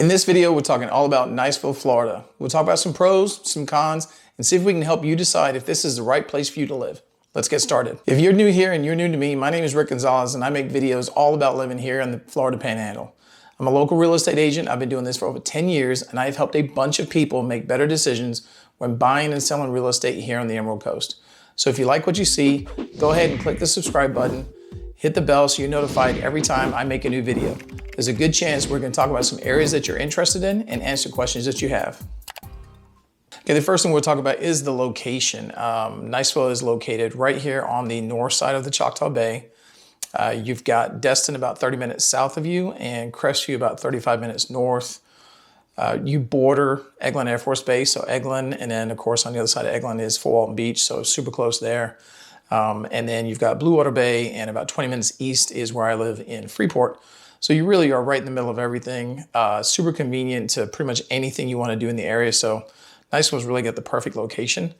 In this video, we're talking all about Niceville, Florida. We'll talk about some pros, some cons, and see if we can help you decide if this is the right place for you to live. Let's get started. If you're new here and you're new to me, my name is Gonzalez, and I make videos all about living here in the Florida Panhandle. I'm a local real estate agent. I've been doing this for over 10 years, and I've helped a bunch of people make better decisions when buying and selling real estate here on the Emerald Coast. So if you like what you see, go ahead and click the subscribe button, hit the bell so you're notified every time I make a new video. There's a good chance we're going to talk about some areas that you're interested in and answer questions that you have. Okay, the first thing we'll talk about is the location. Niceville is located right here on the north side of the Choctaw Bay. You've got Destin about 30 minutes south of you and Crestview about 35 minutes north. You border Eglin Air Force Base, so Eglin, and then of course on the other side of Eglin is Fort Walton Beach, so super close there. And then you've got Blue Water Bay, and about 20 minutes east is where I live in Freeport. So you really are right in the middle of everything. Super convenient to pretty much anything you want to do in the area. So Niceville's really got the perfect location.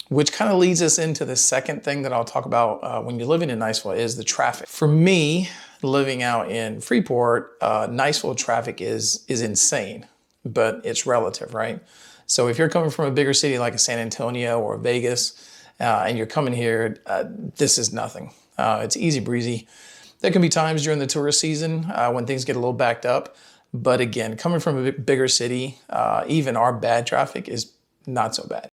Which kind of leads us into the second thing that I'll talk about when you're living in Niceville is the traffic. For me, living out in Freeport, Niceville traffic is insane, but it's relative, right? So if you're coming from a bigger city like a San Antonio or Vegas, and you're coming here, this is nothing. It's easy breezy. There can be times during the tourist season when things get a little backed up. But again, coming from a bigger city, even our bad traffic is not so bad.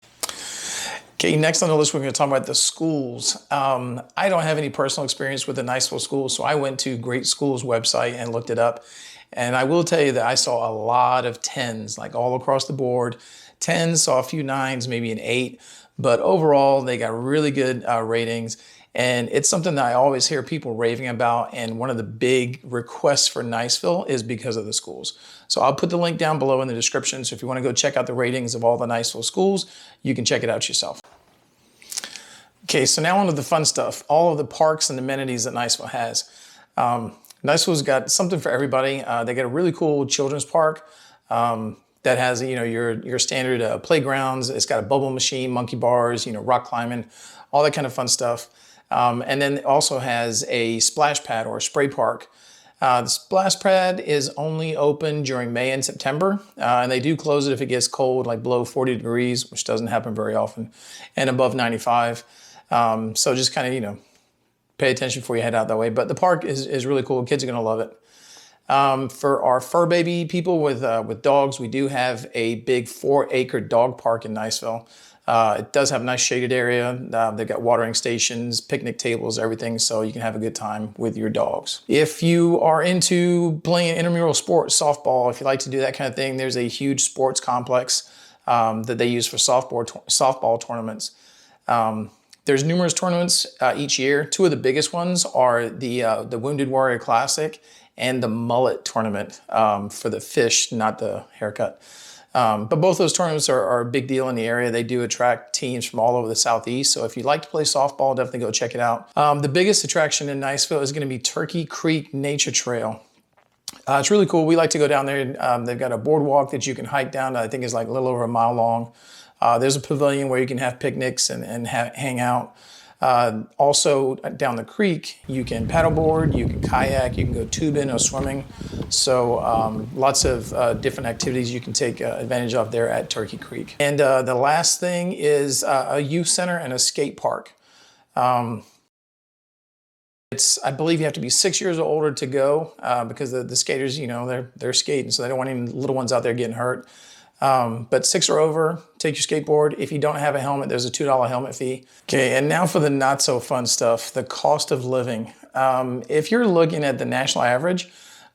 Okay, next on the list, we're going to talk about the schools. I don't have any personal experience with the Niceville schools, so I went to Great Schools website and looked it up. And I will tell you that I saw a lot of 10s, like all across the board. 10s, saw a few 9s, maybe an 8. But overall, they got really good ratings. And it's something that I always hear people raving about. And one of the big requests for Niceville is because of the schools. So I'll put the link down below in the description. So if you want to go check out the ratings of all the Niceville schools, you can check it out yourself. Okay, so now on to the fun stuff. All of the parks and amenities that Niceville has. Niceville's got something for everybody. They got a really cool children's park that has, your standard playgrounds. It's got a bubble machine, monkey bars, rock climbing, all that kind of fun stuff. And then it also has a splash pad or a spray park. The splash pad is only open during May and September, and they do close it if it gets cold, like below 40 degrees, which doesn't happen very often, and above 95. So just kind of, pay attention before you head out that way. But the park is really cool. Kids are going to love it. For our fur baby people with dogs, we do have a big 4-acre dog park in Niceville. It does have a nice shaded area. They've got watering stations, picnic tables, everything, so you can have a good time with your dogs. If you are into playing intramural sports, softball, if you like to do that kind of thing, there's a huge sports complex that they use for softball tournaments. There's numerous tournaments each year. Two of the biggest ones are the Wounded Warrior Classic and the Mullet Tournament for the fish, not the haircut. But both those tournaments are a big deal in the area. They do attract teams from all over the Southeast. So if you'd like to play softball, definitely go check it out. The biggest attraction in Niceville is going to be Turkey Creek Nature Trail. It's really cool. We like to go down there. They've got a boardwalk that you can hike down that I think is like a little over a mile long. There's a pavilion where you can have picnics and hang out. Also down the creek, you can paddleboard, you can kayak, you can go tubing or swimming. So lots of different activities you can take advantage of there at Turkey Creek. And the last thing is a youth center and a skate park. I believe you have to be 6 years or older to go because the skaters, they're skating, so they don't want any little ones out there getting hurt. But 6 or over, take your skateboard. If you don't have a helmet, there's a $2 helmet fee. Okay, and now for the not so fun stuff, the cost of living. If you're looking at the national average,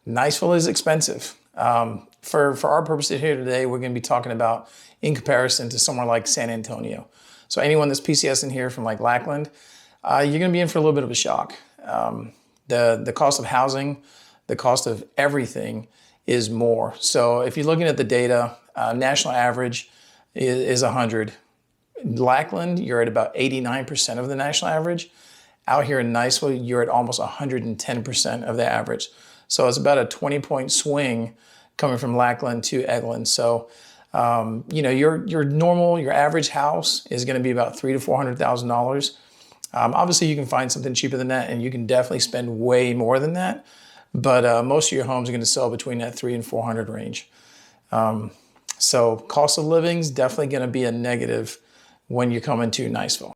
Niceville is expensive. For our purposes here today, we're going to be talking about in comparison to somewhere like San Antonio. So anyone that's PCS in here from like Lackland, you're going to be in for a little bit of a shock. The cost of housing, the cost of everything is more. So if you're looking at the data, national average is 100. Lackland, you're at about 89% of the national average. Out here in Niceville, you're at almost 110% of the average. So it's about a 20-point swing coming from Lackland to Eglin. So, your average house is going to be about $300,000 to $400,000. Obviously, you can find something cheaper than that, and you can definitely spend way more than that. but most of your homes are going to sell between that 300 and 400 range. So cost of living is definitely going to be a negative when you come into Niceville.